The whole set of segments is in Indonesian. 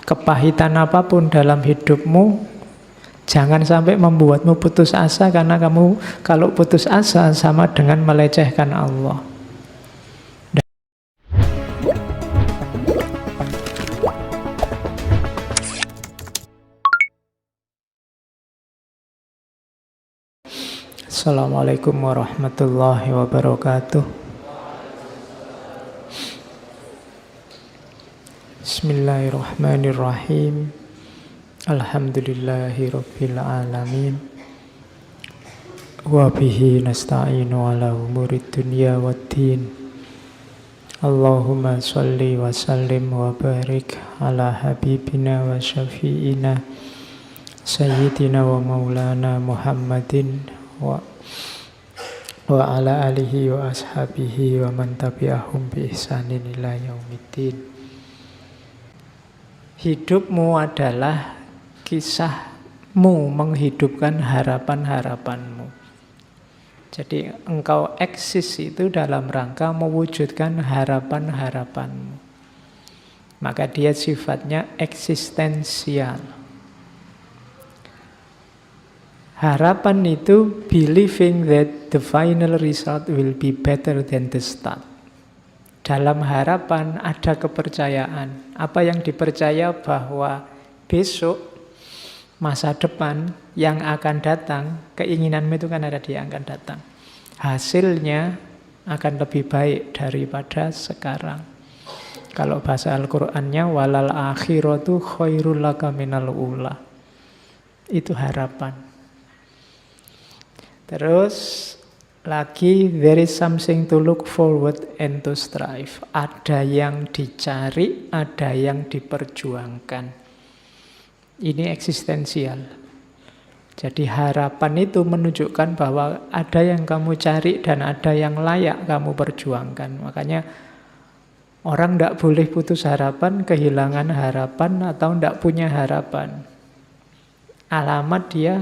kepahitan apapun dalam hidupmu, jangan sampai membuatmu putus asa, karena kamu kalau putus asa sama dengan melecehkan Allah. Assalamualaikum warahmatullahi wabarakatuh. Bismillahirrahmanirrahim. Alhamdulillahi rabbil alamin. Wa bihi nasta'inu ala umurid dunya waddin. Allahumma sholli wa sallim wa barik ala habibina wa syafi'ina sayyidina wa maulana Muhammadin wa ala alihi wa ashabihi wa man tabi'ahum bi ihsanin ila yaumiddin. Hidupmu adalah kisahmu menghidupkan harapan-harapanmu. Jadi engkau eksis itu dalam rangka mewujudkan harapan-harapanmu. Maka dia sifatnya eksistensial. Harapan itu believing that the final result will be better than the start. Dalam harapan ada kepercayaan. Apa yang dipercaya bahwa besok, masa depan yang akan datang, keinginanmu itu kan ada di yang akan datang. Hasilnya akan lebih baik daripada sekarang. Kalau bahasa Al-Qur'annya, walal akhiratu khairul laka minal ula. Itu harapan. Terus lagi, there is something to look forward and to strive. Ada yang dicari, ada yang diperjuangkan. Ini eksistensial. Jadi harapan itu menunjukkan bahwa ada yang kamu cari dan ada yang layak kamu perjuangkan. Makanya orang tidak boleh putus harapan, kehilangan harapan, atau tidak punya harapan. Alamat dia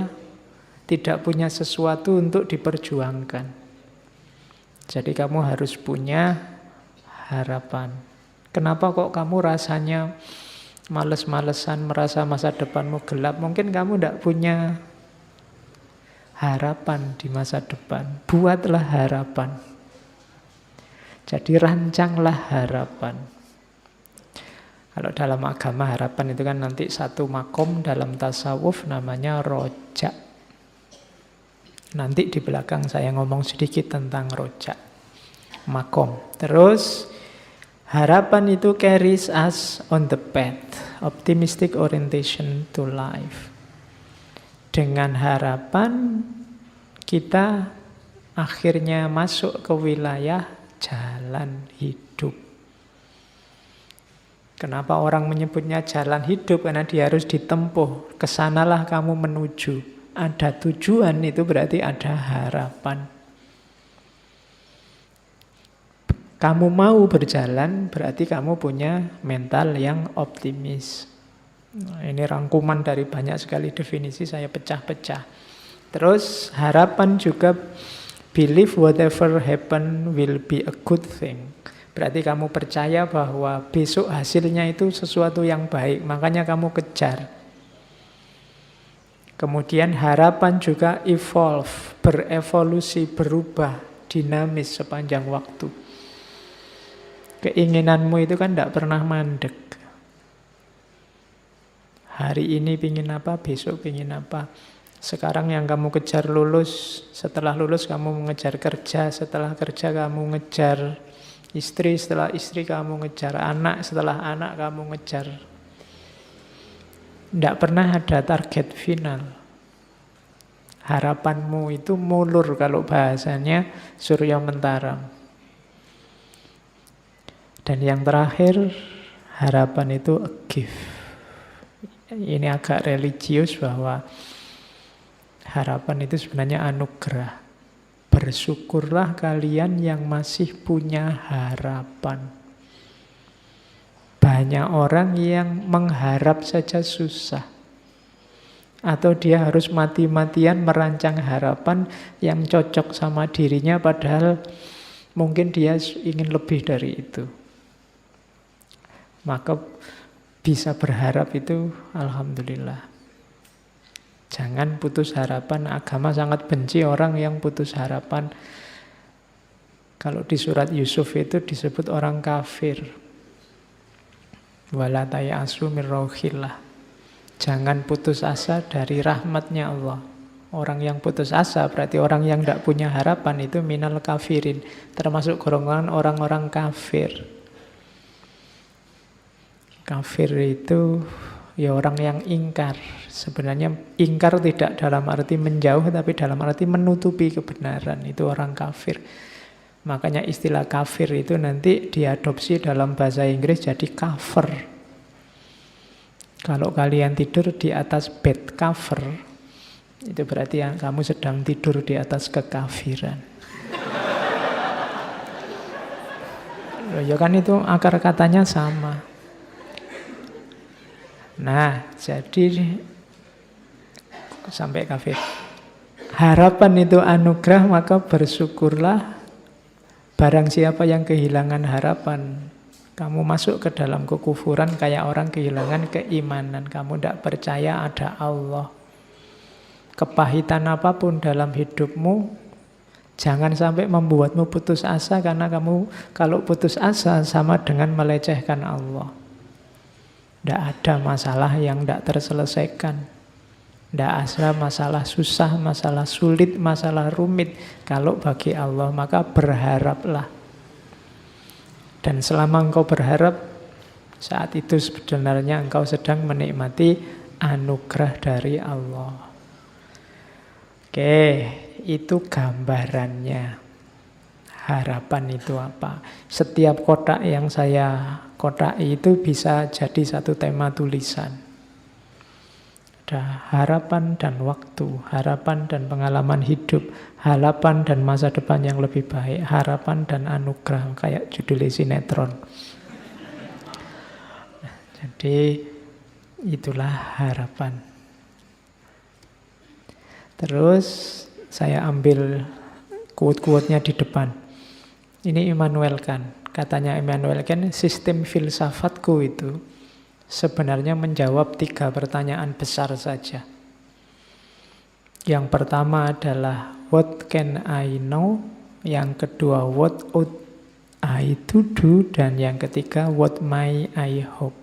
tidak punya sesuatu untuk diperjuangkan. Jadi kamu harus punya harapan. Kenapa kok kamu rasanya males-malesan, merasa masa depanmu gelap? Mungkin kamu tidak punya harapan di masa depan. Buatlah harapan. Jadi rancanglah harapan. Kalau dalam agama harapan itu kan nanti satu makom dalam tasawuf namanya rojak. Nanti di belakang saya ngomong sedikit tentang rojak, makom. Terus harapan itu carries us on the path, optimistic orientation to life. Dengan harapan kita akhirnya masuk ke wilayah jalan hidup. Kenapa orang menyebutnya jalan hidup? Karena dia harus ditempuh. Kesanalah kamu menuju. Ada tujuan, itu berarti ada harapan. Kamu mau berjalan, berarti kamu punya mental yang optimis. Nah, ini rangkuman dari banyak sekali definisi, saya pecah-pecah. Terus harapan juga believe whatever happen will be a good thing. Berarti kamu percaya bahwa besok hasilnya itu sesuatu yang baik, makanya kamu kejar. Kemudian harapan juga evolve, berevolusi, berubah, dinamis sepanjang waktu. Keinginanmu itu kan tidak pernah mandek. Hari ini pingin apa, besok pingin apa. Sekarang yang kamu kejar lulus, setelah lulus kamu mengejar kerja, setelah kerja kamu ngejar istri, setelah istri kamu ngejar anak, setelah anak kamu ngejar. Tidak pernah ada target final. Harapanmu itu mulur kalau bahasanya Surya Mentaram. Dan yang terakhir, harapan itu a gift. Ini agak religius bahwa harapan itu sebenarnya anugerah. Bersyukurlah kalian yang masih punya harapan. Banyak orang yang mengharap saja susah. Atau dia harus mati-matian merancang harapan yang cocok sama dirinya, padahal mungkin dia ingin lebih dari itu. Maka bisa berharap itu alhamdulillah. Jangan putus harapan. Agama sangat benci orang yang putus harapan. Kalau di surat Yusuf itu disebut orang kafir. Wala tayasu mir rauhillah. Jangan putus asa dari rahmatnya Allah. Orang yang putus asa berarti orang yang tidak punya harapan, itu minal kafirin, termasuk golongan orang-orang kafir. Kafir itu ya orang yang ingkar. Sebenarnya ingkar tidak dalam arti menjauh, tapi dalam arti menutupi kebenaran. Itu orang kafir. Makanya istilah kafir itu nanti diadopsi dalam bahasa Inggris jadi cover. Kalau kalian tidur di atas bed cover, itu berarti kamu sedang tidur di atas kekafiran. Ya kan itu akar katanya sama. Nah, jadi sampai kafir. Harapan itu anugerah, maka bersyukurlah. Barang siapa yang kehilangan harapan, kamu masuk ke dalam kekufuran kayak orang kehilangan keimanan. Kamu tidak percaya ada Allah. Kepahitan apapun dalam hidupmu, jangan sampai membuatmu putus asa, karena kamu kalau putus asa sama dengan melecehkan Allah. Tidak ada masalah yang tidak terselesaikan. Tidak ada masalah susah, masalah sulit, masalah rumit. Kalau bagi Allah, maka berharaplah. Dan selama engkau berharap, saat itu sebenarnya engkau sedang menikmati anugerah dari Allah. Oke, itu gambarannya. Harapan itu apa? Setiap kotak yang saya kotai itu bisa jadi satu tema tulisan. Ada harapan dan waktu, harapan dan pengalaman hidup, harapan dan masa depan yang lebih baik, harapan dan anugerah, kayak judul sinetron. Jadi itulah harapan. Terus saya ambil quote-quote-nya di depan. Ini Immanuel Kant. Katanya Immanuel Kant, sistem filsafatku itu sebenarnya menjawab 3 pertanyaan besar saja. Yang pertama adalah what can I know? Yang kedua what ought I to do? Dan yang ketiga what may I hope?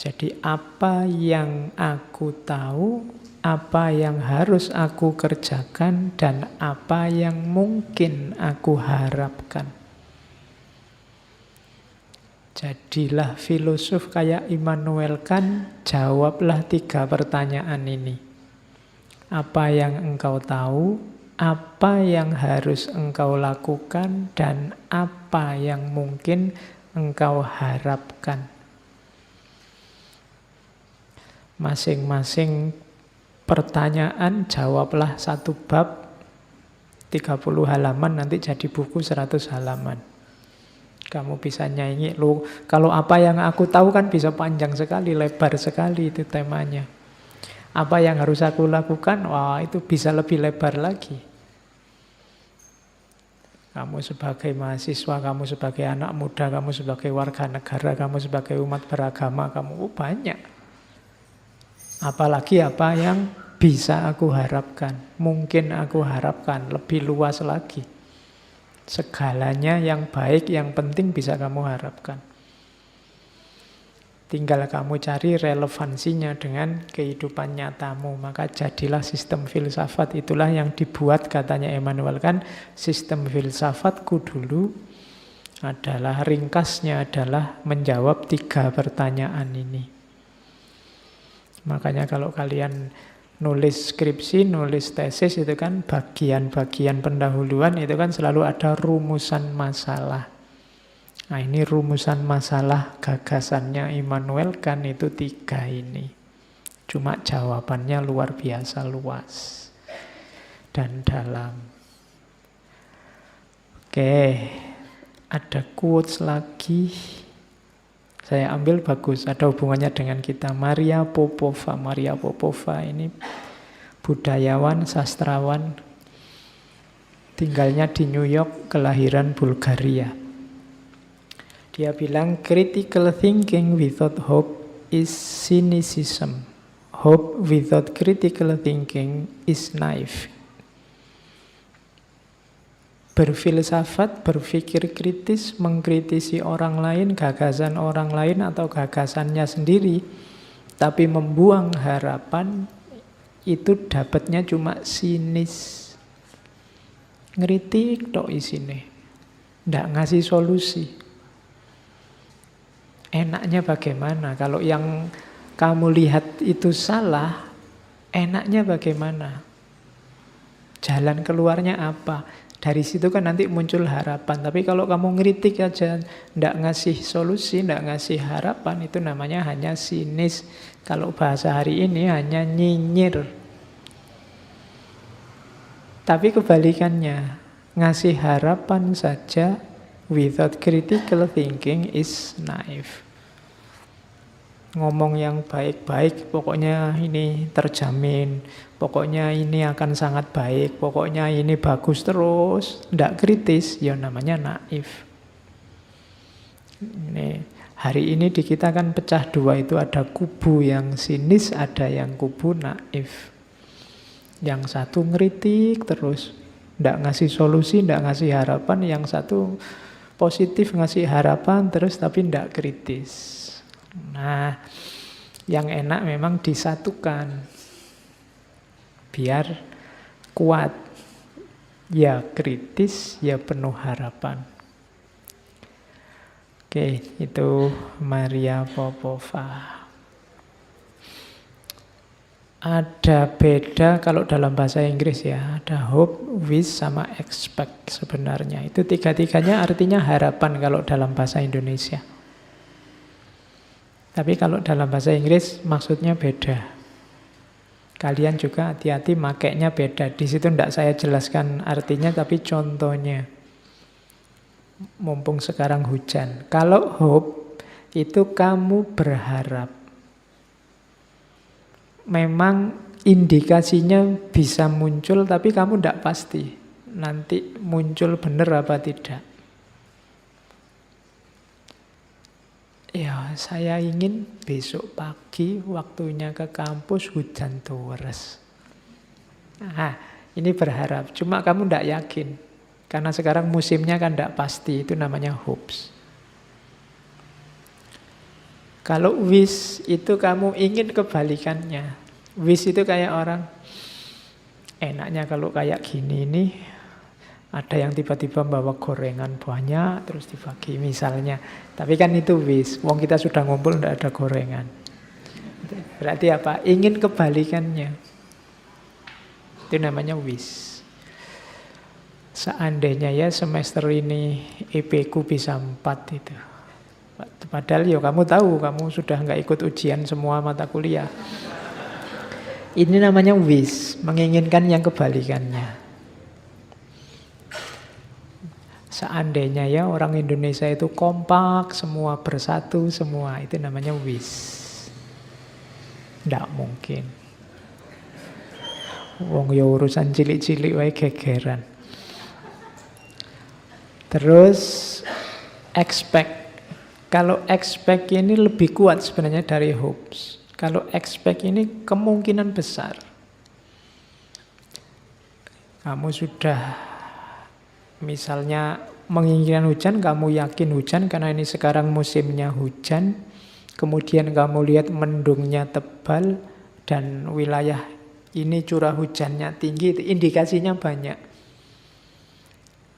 Jadi apa yang aku tahu, apa yang harus aku kerjakan, dan apa yang mungkin aku harapkan. Jadilah filosof kayak Immanuel Kant, jawablah 3 pertanyaan ini. Apa yang engkau tahu, apa yang harus engkau lakukan, dan apa yang mungkin engkau harapkan. Masing-masing pertanyaan jawablah 1 bab, 30 halaman, nanti jadi buku 100 halaman. Kamu bisa nyanyi, loh, kalau apa yang aku tahu kan bisa panjang sekali, lebar sekali itu temanya. Apa yang harus aku lakukan, wah itu bisa lebih lebar lagi. Kamu sebagai mahasiswa, kamu sebagai anak muda, kamu sebagai warga negara, kamu sebagai umat beragama, kamu banyak. Apalagi apa yang bisa aku harapkan, mungkin aku harapkan, lebih luas lagi. Segalanya yang baik, yang penting bisa kamu harapkan. Tinggal kamu cari relevansinya dengan kehidupan nyatamu. Maka jadilah sistem filsafat. Itulah yang dibuat, katanya Immanuel Kant, sistem filsafatku dulu adalah, ringkasnya adalah menjawab 3 pertanyaan ini. Makanya kalau kalian nulis skripsi, nulis tesis, itu kan bagian-bagian pendahuluan itu kan selalu ada rumusan masalah. Nah ini rumusan masalah gagasannya Immanuel Kant itu 3 ini. Cuma jawabannya luar biasa luas dan dalam. Oke, ada quotes lagi. Saya ambil bagus, ada hubungannya dengan kita. Maria Popova. Maria Popova ini budayawan, sastrawan, tinggalnya di New York, kelahiran Bulgaria. Dia bilang critical thinking without hope is cynicism. Hope without critical thinking is naive. Berfilsafat, berpikir kritis, mengkritisi orang lain, gagasan orang lain atau gagasannya sendiri, tapi membuang harapan, itu dapatnya cuma sinis. Ngeritik tok isine, ndak ngasih solusi. Enaknya bagaimana? Kalau yang kamu lihat itu salah, enaknya bagaimana? Jalan keluarnya apa? Dari situ kan nanti muncul harapan. Tapi kalau kamu ngeritik aja, ndak ngasih solusi, ndak ngasih harapan, itu namanya hanya sinis. Kalau bahasa hari ini hanya nyinyir. Tapi kebalikannya, ngasih harapan saja without critical thinking is naive. Ngomong yang baik-baik, pokoknya ini terjamin, pokoknya ini akan sangat baik, pokoknya ini bagus terus, ndak kritis, ya namanya naif. Hari ini di kita kan pecah dua, itu ada kubu yang sinis, ada yang kubu naif. Yang satu ngeritik terus, ndak ngasih solusi, ndak ngasih harapan. Yang satu positif, ngasih harapan terus tapi ndak kritis. Nah, yang enak memang disatukan biar kuat. Ya kritis, ya penuh harapan. Oke, itu Maria Popova. Ada beda kalau dalam bahasa Inggris ya, ada hope, wish, sama expect sebenarnya. Itu tiga-tiganya artinya harapan kalau dalam bahasa Indonesia. Tapi kalau dalam bahasa Inggris maksudnya beda. Kalian juga hati-hati makainya beda. Di situ tidak saya jelaskan artinya, tapi contohnya. Mumpung sekarang hujan. Kalau hope itu kamu berharap. Memang indikasinya bisa muncul, tapi kamu tidak pasti. Nanti muncul benar apa tidak. Ya, saya ingin besok pagi waktunya ke kampus hujan deres. Nah, ini berharap. Cuma kamu tidak yakin. Karena sekarang musimnya kan tidak pasti. Itu namanya hopes. Kalau wish itu kamu ingin kebalikannya. Wish itu kayak orang, enaknya kalau kayak gini nih, ada yang tiba-tiba bawa gorengan banyak, terus dibagi misalnya. Tapi kan itu wish, wong kita sudah ngumpul tidak ada gorengan. Berarti apa? Ingin kebalikannya. Itu namanya wish. Seandainya ya semester ini IP ku bisa 4 itu. Padahal ya kamu tahu, kamu sudah nggak ikut ujian semua mata kuliah. Ini namanya wish, menginginkan yang kebalikannya. Seandainya ya orang Indonesia itu kompak, semua bersatu, semua itu namanya wish. Nggak mungkin. Wong ya urusan cilik-cilik wae gegeran. Terus expect. Kalau expect ini lebih kuat sebenarnya dari hopes. Kalau expect ini kemungkinan besar. Kamu sudah misalnya menginginkan hujan, kamu yakin hujan karena ini sekarang musimnya hujan. Kemudian kamu lihat mendungnya tebal dan wilayah ini curah hujannya tinggi, indikasinya banyak.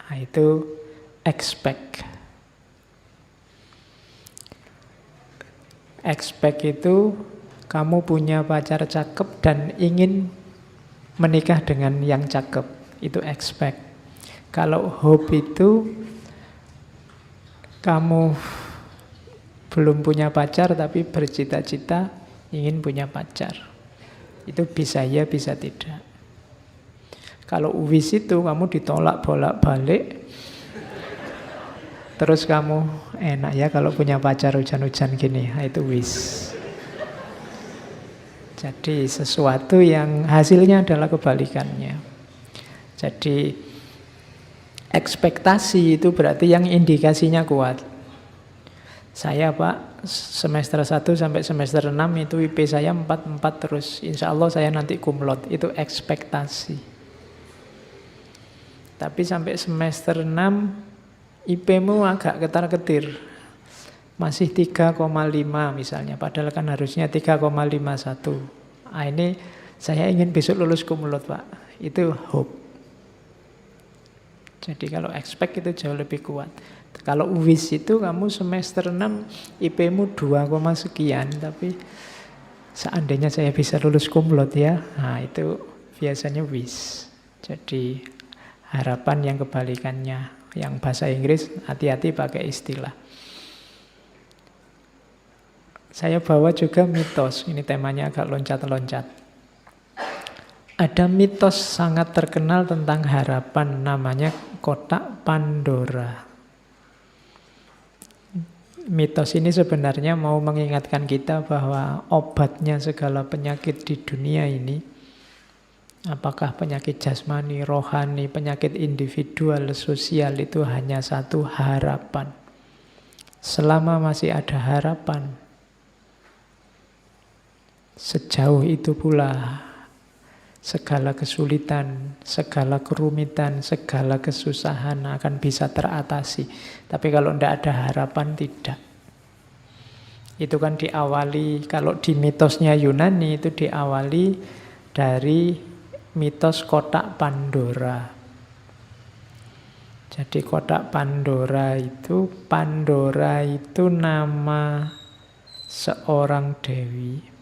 Nah, itu expect. Expect itu kamu punya pacar cakep dan ingin menikah dengan yang cakep. Itu expect. Kalau hope itu kamu belum punya pacar tapi bercita-cita ingin punya pacar. Itu bisa ya, bisa tidak. Kalau wish itu kamu ditolak bolak-balik. Terus kamu enak ya kalau punya pacar hujan-hujan gini. Nah, itu wish. Jadi sesuatu yang hasilnya adalah kebalikannya. Jadi ekspektasi itu berarti yang indikasinya kuat. Saya Pak, semester 1 sampai semester 6 itu IP saya 4 terus. Insya Allah saya nanti kumlot, itu ekspektasi. Tapi sampai semester 6, IP-mu agak ketar-ketir. Masih 3,5 misalnya, padahal kan harusnya 3,51. Nah, ini saya ingin besok lulus kumlot Pak, itu hope. Jadi kalau expect itu jauh lebih kuat. Kalau wish itu kamu semester 6 IP-mu 2, sekian, tapi seandainya saya bisa lulus kumlot ya, nah itu biasanya wish. Jadi harapan yang kebalikannya, yang bahasa Inggris hati-hati pakai istilah. Saya bawa juga mitos, ini temanya agak loncat-loncat. Ada mitos sangat terkenal tentang harapan, namanya kotak Pandora. Mitos ini sebenarnya mau mengingatkan kita bahwa obatnya segala penyakit di dunia ini, apakah penyakit jasmani, rohani, penyakit individual, sosial, itu hanya satu, harapan. Selama masih ada harapan, sejauh itu pula segala kesulitan, segala kerumitan, segala kesusahan akan bisa teratasi. Tapi kalau tidak ada harapan, tidak. Itu kan diawali, kalau di mitosnya Yunani itu diawali dari mitos kotak Pandora. Jadi kotak Pandora itu nama seorang dewi.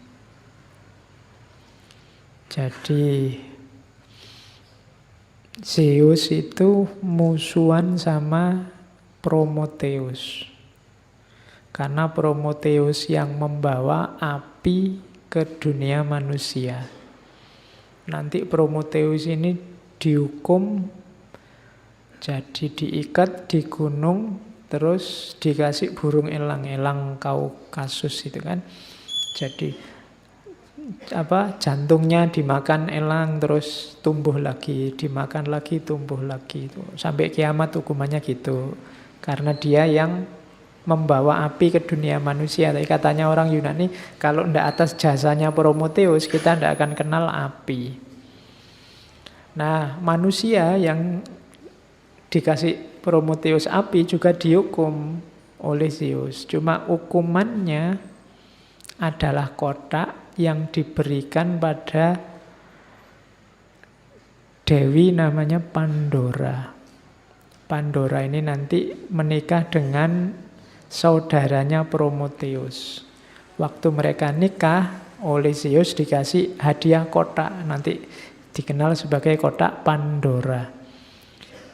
Jadi Zeus itu musuhan sama Prometheus. Karena Prometheus yang membawa api ke dunia manusia. Nanti Prometheus ini dihukum, jadi diikat di gunung, terus dikasih burung elang-elang Kaukasus itu kan. Jadi jantungnya dimakan elang terus tumbuh lagi, dimakan lagi tumbuh lagi, sampai kiamat hukumannya gitu, karena dia yang membawa api ke dunia manusia. Tapi katanya orang Yunani, kalau tidak atas jasanya Prometheus, kita tidak akan kenal api. Nah, manusia yang dikasih Prometheus api juga dihukum oleh Zeus, cuma hukumannya adalah kotak yang diberikan pada dewi namanya Pandora. Pandora ini nanti menikah dengan saudaranya Prometheus. Waktu mereka nikah, oleh Zeus dikasih hadiah kotak, nanti dikenal sebagai kotak Pandora.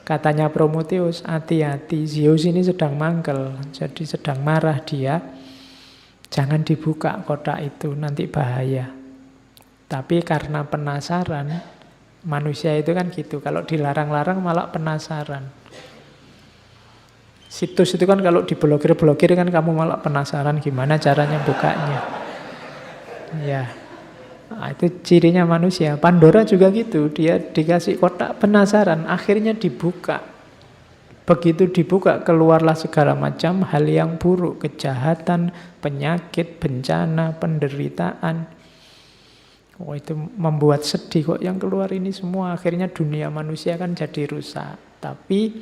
Katanya Prometheus, hati-hati, Zeus ini sedang mangkel, jadi sedang marah dia. Jangan dibuka kotak itu, nanti bahaya. Tapi karena penasaran, manusia itu kan gitu, kalau dilarang-larang malah penasaran. Situs itu kan kalau diblokir-blokir kan kamu malah penasaran gimana caranya bukanya. Ya, nah, itu cirinya manusia. Pandora juga gitu, dia dikasih kotak penasaran, akhirnya dibuka. Begitu dibuka, keluarlah segala macam hal yang buruk, kejahatan, penyakit, bencana, penderitaan. Oh, itu membuat sedih kok yang keluar ini semua. Akhirnya dunia manusia kan jadi rusak. Tapi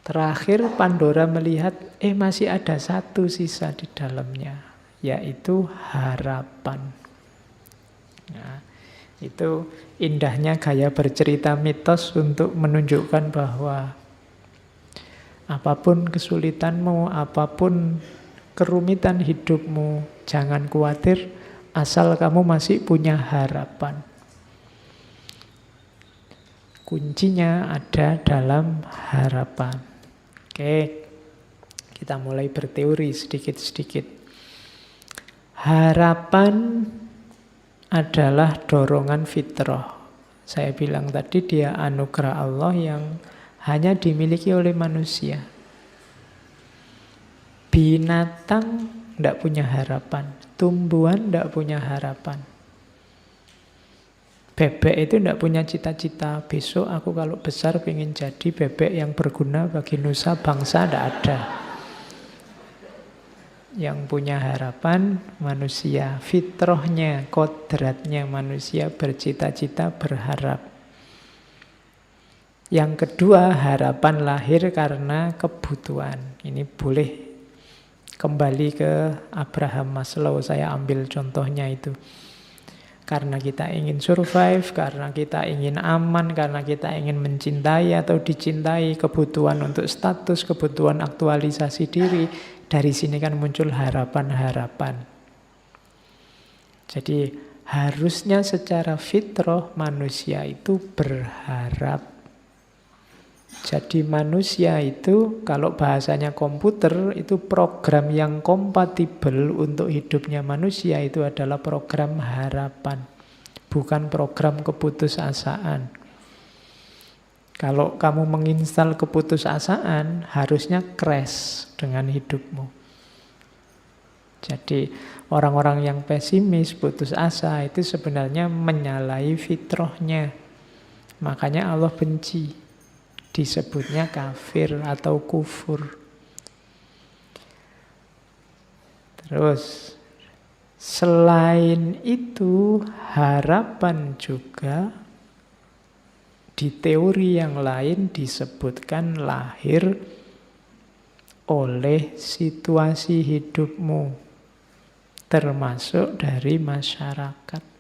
terakhir Pandora melihat, masih ada satu sisa di dalamnya, yaitu harapan. Nah, itu indahnya gaya bercerita mitos untuk menunjukkan bahwa apapun kesulitanmu, apapun kerumitan hidupmu, jangan khawatir asal kamu masih punya harapan. Kuncinya ada dalam harapan. Oke, kita mulai berteori sedikit-sedikit. Harapan adalah dorongan fitrah. Saya bilang tadi dia anugerah Allah yang hanya dimiliki oleh manusia. Binatang tidak punya harapan, tumbuhan tidak punya harapan. Bebek itu tidak punya cita-cita, besok aku kalau besar pengen jadi bebek yang berguna bagi nusa bangsa, tidak ada. Yang punya harapan manusia, fitrahnya, kodratnya manusia bercita-cita, berharap. Yang kedua, harapan lahir karena kebutuhan. Ini boleh kembali ke Abraham Maslow, saya ambil contohnya itu. Karena kita ingin survive, karena kita ingin aman, karena kita ingin mencintai atau dicintai, kebutuhan untuk status, kebutuhan aktualisasi diri. Dari sini kan muncul harapan-harapan. Jadi harusnya secara fitrah manusia itu berharap. Jadi manusia itu kalau bahasanya komputer itu program yang kompatibel untuk hidupnya manusia itu adalah program harapan. Bukan program keputusasaan. Kalau kamu menginstal keputusasaan harusnya crash dengan hidupmu. Jadi orang-orang yang pesimis, putus asa itu sebenarnya menyalahi fitrahnya. Makanya Allah benci. Disebutnya kafir atau kufur. Terus, selain itu, harapan juga di teori yang lain disebutkan lahir oleh situasi hidupmu, termasuk dari masyarakat.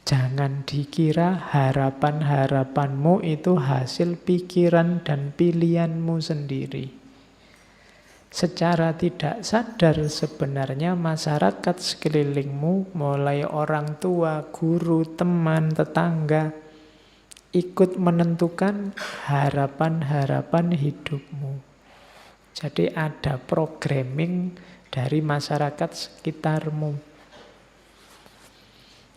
Jangan dikira harapan-harapanmu itu hasil pikiran dan pilihanmu sendiri. Secara tidak sadar sebenarnya masyarakat sekelilingmu, mulai orang tua, guru, teman, tetangga, ikut menentukan harapan-harapan hidupmu. Jadi ada programming dari masyarakat sekitarmu.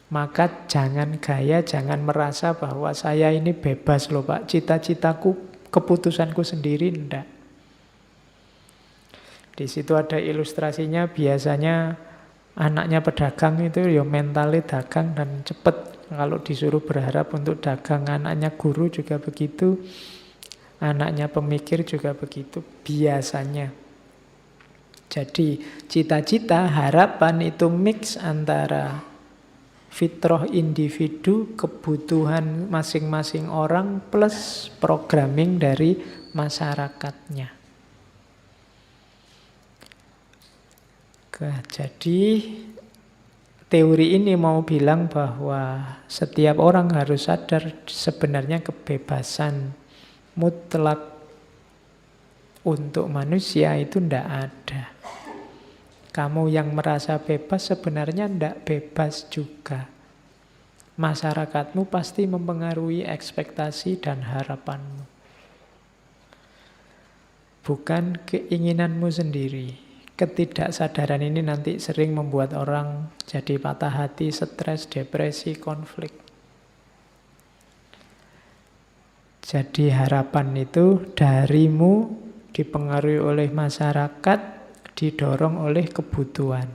Maka jangan gaya, jangan merasa bahwa saya ini bebas loh Pak, cita-citaku, keputusanku sendiri, enggak. Di situ ada ilustrasinya, biasanya anaknya pedagang itu ya mentalnya dagang dan cepet. Kalau disuruh berharap untuk dagang, anaknya guru juga begitu, anaknya pemikir juga begitu, biasanya. Jadi cita-cita, harapan itu mix antara fitrah individu, kebutuhan masing-masing orang, plus programming dari masyarakatnya. Jadi teori ini mau bilang bahwa setiap orang harus sadar sebenarnya kebebasan mutlak untuk manusia itu tidak ada. Kamu yang merasa bebas sebenarnya tidak bebas juga. Masyarakatmu pasti mempengaruhi ekspektasi dan harapanmu. Bukan keinginanmu sendiri. Ketidaksadaran ini nanti sering membuat orang jadi patah hati, stres, depresi, konflik. Jadi harapan itu darimu dipengaruhi oleh masyarakat, didorong oleh kebutuhan.